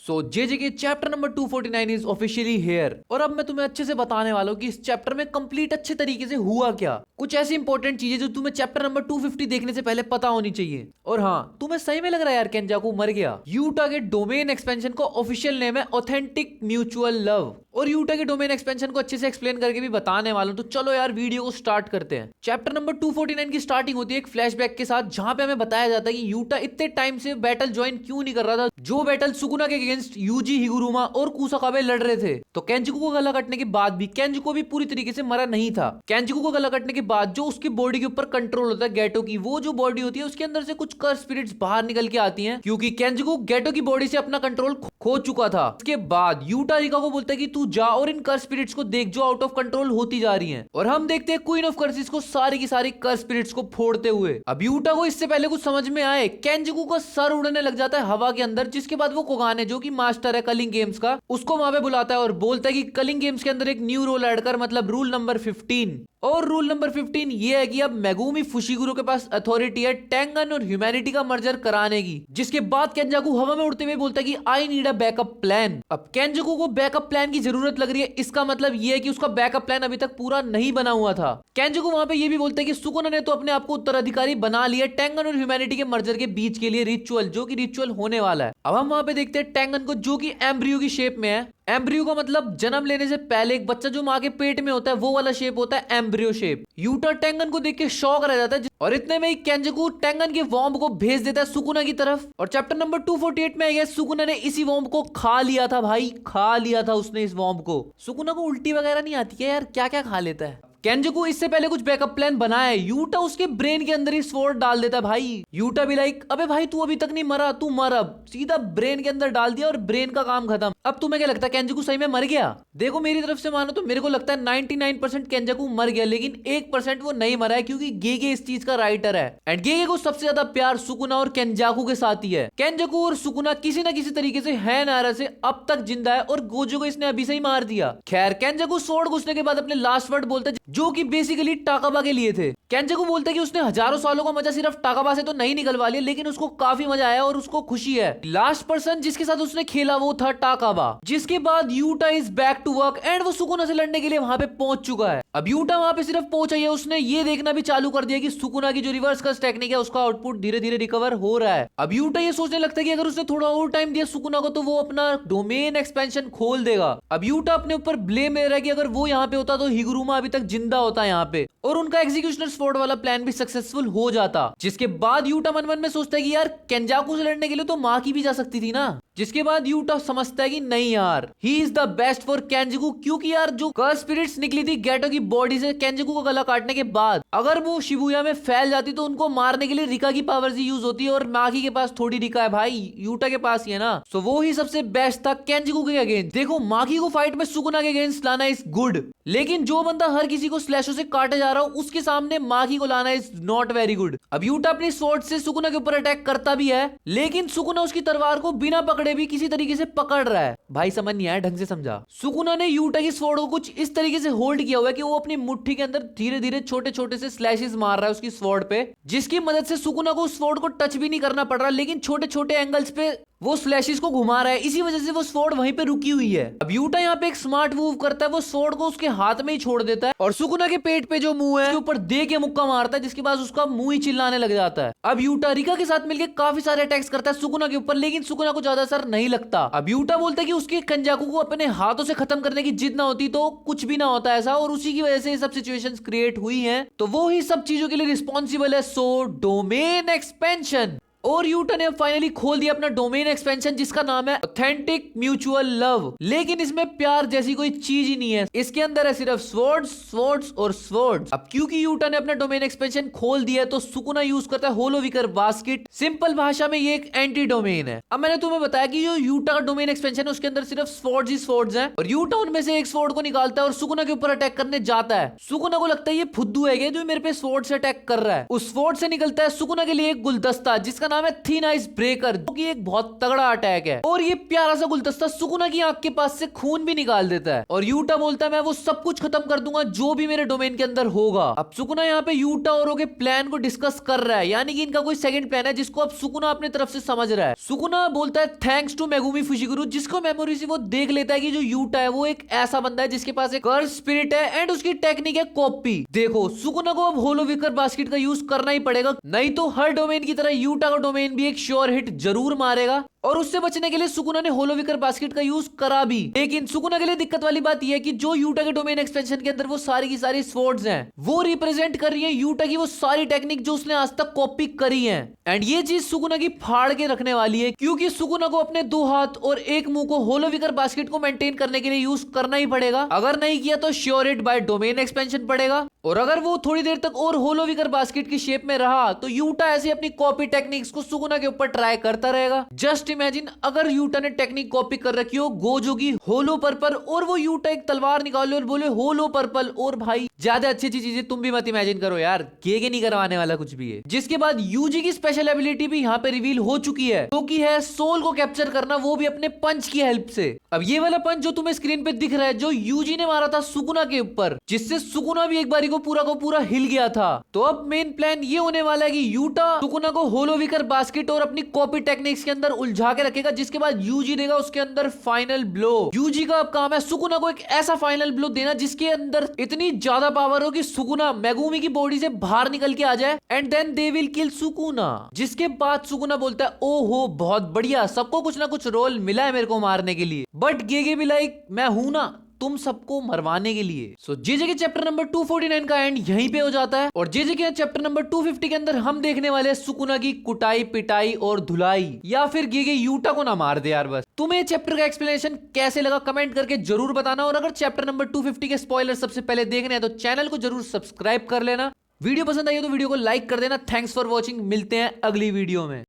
So J K chapter number 249 is officially here. और अब मैं तुम्हें अच्छे से बताने वाला हूँ कि इस चैप्टर में कंप्लीट अच्छे तरीके से हुआ क्या, कुछ ऐसी इंपॉर्टेंट चीजें जो तुम्हें चैप्टर नंबर 250 देखने से पहले पता होनी चाहिए। और हाँ, तुम्हें सही में लग रहा है यार केंजाकू मर गया। यूटा के डोमेन एक्सपेंशन का ऑफिशियल नेम है ऑथेंटिक म्यूचुअल लव, और यूटा के डोमेन एक्सपेंशन को अच्छे से एक्सप्लेन करके भी बताने वाला हूं। तो चलो यार वीडियो को स्टार्ट करते हैं। चैप्टर नंबर 249 की स्टार्टिंग होती है एक फ्लैशबैक के साथ, जहां पे हमें बताया जाता है कि यूटा इतने टाइम से बैटल ज्वाइन क्यों नहीं कर रहा था, जो बैटल सुकुना के अगेंस्ट यूजी हिगुरुमा और कुसाकाबे लड़ रहे थे। तो केंजिकू को गला कटने के बाद भी केंजिकू भी पूरी तरीके से मरा नहीं था। केंजिकू को गला कटने के बाद जो उसकी बॉडी के ऊपर कंट्रोल होता है गेटो की, वो जो बॉडी होती है उसके अंदर से कुछ कर्स स्पिरिट्स बाहर निकल के आती हैं, क्योंकि केंजिकू गेटो की बॉडी से अपना कंट्रोल खो चुका था। उसके बाद यूटा रिका को बोलता है कि तू जा और इन कर्स स्पिरिट्स को देख जो आउट ऑफ कंट्रोल होती जा रही हैं। और हम देखते हैं क्वीन ऑफ कर्सिस को सारी की सारी कर्स स्पिरिट्स को फोड़ते हुए। अब यूटा को इससे पहले कुछ समझ में आए, केंजिकू का सर उड़ने लग जाता है हवा के अंदर, जिसके बाद वो कोगाने जो कि मास्टर है कलिंग गेम्स का, उसको वहां पे बुलाता है और बोलता है कि कलिंग गेम्स के अंदर एक न्यू रूल ऐड कर, मतलब रूल नंबर 15। और रूल नंबर 15 ये है कि अब मेगुमी फुशिगुरो के पास अथॉरिटी है टेंगन और ह्यूमैनिटी का मर्जर कराने की। जिसके बाद केंजाकू हवा में उड़ते हुए बोलता है कि I need a backup plan. अब केंजाकू को बैकअप प्लान की जरूरत लग रही है, इसका मतलब ये है कि उसका बैकअप प्लान अभी तक पूरा नहीं बना हुआ था। केंजाकू वहां पे ये भी बोलता है कि सुकुना ने तो अपने आप को उत्तराधिकारी बना लिया टेंगन और ह्यूमैनिटी के मर्जर के बीच के लिए रिचुअल, जो कि रिचुअल होने वाला है। अब हम वहां पे देखते हैं टेंगन को, जो कि एम्ब्रियो की शेप में है। एम्ब्रियो का मतलब जन्म लेने से पहले एक बच्चा जो माँ के पेट में होता है वो वाला शेप होता है एम्ब्रियो शेप। यूटा टेंगन को देख के शॉक रह जाता है, और इतने में ही केंजिकू टेंगन के वॉम्ब को भेज देता है सुकुना की तरफ। और चैप्टर नंबर 248 में आई है सुकुना ने इसी वॉम्ब को खा लिया था भाई, खा लिया था उसने इस वॉम्ब को। सुकुना को उल्टी वगैरह नहीं आती है यार, क्या क्या खा लेता है। केंजिकू इससे पहले कुछ बैकअप प्लान बनाया है, यूटा उसके ब्रेन के अंदर ही स्वॉर्ड डाल देता है भाई। यूटा भी लाइक अबे भाई तू अभी तक नहीं मरा, तू मर। अब सीधा ब्रेन के अंदर डाल दिया और ब्रेन का काम खत्म। अब तुम्हें क्या लगता है केंजिकू सही में मर गया? देखो मेरी तरफ से मानो तो मेरे को लगता है 99% केंजिकू मर गया, लेकिन 1% वो नहीं मरा है, क्योंकि गेगे इस चीज का राइटर है। एंड गेगे को सबसे ज्यादा प्यार सुकुना और केंजाकू के साथ ही है। केंजाकू और सुकुना किसी ना किसी तरीके से है नारा से अब तक जिंदा है, और गोजो को इसने अभी से ही मार दिया। खैर केंजाकू स्वॉर्ड घुसने के बाद अपने लास्ट वर्ड बोलता है, जो कि बेसिकली टाकाबा के लिए थे। केंजाकू बोलता है कि उसने हजारों सालों का मजा सिर्फ टाकाबा से तो नहीं निकलवा लिया, लेकिन उसको काफी मजा आया और उसको खुशी है। लास्ट पर्सन जिसके साथ उसने खेला वो था टाकाबा। जिसके बाद Yuta is back to work and वो सुकुना से लड़ने के लिए वहां पे पहुंच चुका है। अब यूटा वहां पे सिर्फ पहुंचा ही है, उसने ये देखना भी चालू कर दिया कि सुकुना की जो रिवर्स कर्स टेक्निक है उसका आउटपुट धीरे धीरे रिकवर हो रहा है। अब यूटा ये सोचने लगता है कि अगर उसने थोड़ा और टाइम दिया सुकुना को तो वो अपना डोमेन एक्सपेंशन खोल देगा। अब यूटा अपने ऊपर ब्लेम ले रहा है कि अगर वो यहाँ पे होता तो हिगुरुमा अभी तक जिंदा होता यहाँ पे, और उनका एग्जीक्यूशनर स्वॉर्ड वाला प्लान भी सक्सेसफुल हो जाता। जिसके बाद यूटा मन मन में सोचता है कि यार केंजाकू से लड़ने के लिए तो माँ की भी जा सकती थी ना। जिसके बाद यूटा समझता है कि नहीं यार, he is the best for केंजिकू, क्योंकि यार जो कर्स स्पिरिट्स निकली थी गेटो की बॉडी से केंजिकू को गला काटने के बाद, अगर वो शिबुया में फैल जाती तो उनको मारने के लिए रिका की पावर्स ही यूज होती है, और माकी के पास थोड़ी रिका है भाई, यूटा के पास ही है ना। सो वो ही सबसे बेस्ट था केंजिकू के अगेंस्ट। देखो माकी को फाइट में सुकुना के अगेंस्ट लाना इज गुड, लेकिन जो बंदा हर किसी को स्लैशों से काटे जा रहा हो उसके सामने माकी को लाना इज नॉट वेरी गुड। अब यूटा अपनी स्वॉर्ड से सुकुना के ऊपर अटैक करता भी है, लेकिन सुकुना उसकी तलवार को बिना पकड़े भी किसी तरीके से पकड़ रहा है। भाई समझ नहीं आया, ढंग से समझा। सुकुना ने यूटा की स्वॉर्ड को कुछ इस तरीके से होल्ड किया हुआ है कि वो अपनी मुट्ठी के अंदर धीरे धीरे छोटे छोटे से स्लैशेस मार रहा है उसकी स्वॉर्ड पे, जिसकी मदद से सुकुना को स्वॉर्ड को टच भी नहीं करना पड़ रहा, लेकिन छोटे छोटे एंगल्स पे वो स्लैशेस को घुमा रहा है। इसी वजह से वो स्वॉर्ड वहीं पे रुकी हुई है। अब यूटा यहाँ पे एक स्मार्ट मूव करता है, वो स्वॉर्ड को उसके हाथ में ही छोड़ देता है और सुकुना के पेट पे जो मुंह है उसके ऊपर दे के मुक्का मारता है, जिसके बाद उसका मुंह ही चिल्लाने लग जाता है। अब यूटा रिका के साथ मिलकर काफी सारे अटैक्स करता है सुकुना के ऊपर, लेकिन सुकुना को ज्यादा असर नहीं लगता। अब यूटा बोलता है कि उसके केंजाकू को अपने हाथों से खत्म करने की जिद ना होती तो कुछ भी ना होता ऐसा, और उसी की वजह से ये सब सिचुएशंस क्रिएट हुई हैं, तो वो ही सब चीजों के लिए रिस्पॉन्सिबल है। So domain expansion. और यूटा ने फाइनली खोल दिया अपना डोमेन एक्सपेंशन, जिसका नाम है ऑथेंटिक म्यूचुअल लव। लेकिन इसमें प्यार जैसी कोई चीज ही नहीं है, इसके अंदर है सिर्फ स्वॉर्ड्स स्वॉर्ड्स और स्वॉर्ड्स। अब क्योंकि यूटा ने अपना डोमेन एक्सपेंशन खोल दिया है तो सुकुना यूज करता है होलोविकर बास्केट। सिंपल भाषा में ये एक एंटी डोमेन है। अब मैंने तुम्हें बताया कि जो यूटा का डोमेन एक्सपेंशन है उसके अंदर सिर्फ स्वॉर्ड्स ही स्वॉर्ड्स हैं, और यूटा उनमें से एक स्वॉर्ड को निकालता है और सुकुना के ऊपर अटैक करने जाता है। सुकुना को लगता है ये फुद्दू है जो मेरे पे स्वॉर्ड से अटैक कर रहा है। उस स्वॉर्ड से निकलता है सुकुना के लिए एक गुलदस्ता, जिसका नाम है थिन आइस ब्रेकर, जो कि एक बहुत तगड़ा अटैक है। और ये प्यारा सा गुलदस्ता सुकुना की आंख के पास से खून भी निकाल देता है और यूटा बोलता है मैं वो सब कुछ खत्म कर दूंगा जो भी मेरे डोमेन के अंदर होगा। अब सुकुना यहाँ पे यूटा और के प्लान को डिस्कस कर रहा है, यानी कि इनका कोई सेकंड प्लान है जिसको अब सुकुना अपनी तरफ से समझ रहा है। सुकुना बोलता है थैंक्स टू मेगुमी फुशिगुरु, जिसको मेमोरी से वो देख लेता है कि जो यूटा है वो एक ऐसा बंदा है जिसके पास एक कर्स स्पिरिट है एंड उसकी टेक्निक है कॉपी। देखो सुकुना को अब होलो विकर बास्केट का यूज करना ही पड़ेगा, नहीं तो हर डोमेन की तरह यूटा का डोमेन भी एक श्योर हिट जरूर मारेगा। और उससे बचने के लिए सुकुना ने होलो विकर बास्केट का यूज करा भी, लेकिन सुकुना के लिए दिक्कत वाली बात यह है कि जो यूटा के डोमेन एक्सपेंशन के अंदर वो सारी की सारी स्वॉर्ड्स हैं, वो रिप्रेजेंट कर रही है यूटा की वो सारी टेक्निक जो उसने आज तक कॉपी करी है। एंड ये चीज सुकुना की फाड़ के रखने वाली है, क्योंकि सुकुना को अपने 2 हाथ और 1 मुंह को होलो विकर बास्केट को मेंटेन करने के लिए यूज करना ही पड़ेगा। अगर नहीं किया तो sure hit by domain expansion पड़ेगा, और अगर वो थोड़ी देर तक और होलो विकर बास्केट की शेप में रहा तो यूटा ऐसे अपनी कॉपी टेक्निक्स को सुकुना के ऊपर ट्राई करता रहेगा। जस्ट इमेजिन अगर यूटा ने टेक्निक कॉपी कर रखी हो गोजो की होलो पर्पल और वो यूटा एक तलवार निकाले और बोले होलो पर्पल, और भाई ज्यादा अच्छी अच्छी चीजें तुम भी मत इमेजिन करो यार, गेगे नहीं करवाने वाला कुछ भी है। जिसके बाद यूजी की स्पेशल एबिलिटी भी यहाँ पे रिवील हो चुकी है, जो कि है सोल को कैप्चर करना, वो भी अपने पंच की हेल्प से। अब ये वाला पंच जो तुम्हें स्क्रीन पे दिख रहा है जो यूजी ने मारा था सुकुना के ऊपर, जिससे सुकुना भी एक बारी को पूरा हिल गया था। तो अब मेन प्लान ये होने वाला है कि यूटा सुकुना को होलो विकर बास्केट और अपनी कॉपी टेक्निक्स के अंदर उलझा के रखेगा, जिसके बाद यूजी देगा उसके अंदर फाइनल ब्लो। यूजी का अब काम है सुकुना को एक ऐसा फाइनल ब्लो देना जिसके अंदर इतनी ज्यादा पावर हो कि सुकुना मेगुमी की बॉडी से बाहर निकल के आ जाए and then they will kill Sukuna. जिसके बाद सुकुना बोलता है ओहो बहुत बढ़िया, सबको कुछ ना कुछ रोल मिला है मेरे को मारने के लिए, बट गेगे भी लाइक मैं हूं ना तुम सबको मरवाने के लिए। सो जेजे के चैप्टर नंबर 249 का एंड यहीं पे हो जाता है, और जेजे के चैप्टर नंबर 250 के अंदर हम देखने वाले हैं सुकुना की कुटाई पिटाई और धुलाई, या फिर गेगे यूटा को ना मार दे यार बस। तुम्हें चैप्टर का एक्सप्लेनेशन कैसे लगा कमेंट करके जरूर बताना, और अगर चैप्टर नंबर 250 के स्पॉइलर सबसे पहले देखने हैं तो चैनल को जरूर सब्सक्राइब कर लेना। वीडियो पसंद आई हो तो वीडियो को लाइक कर देना। थैंक्स फॉर वॉचिंग, मिलते हैं अगली वीडियो में।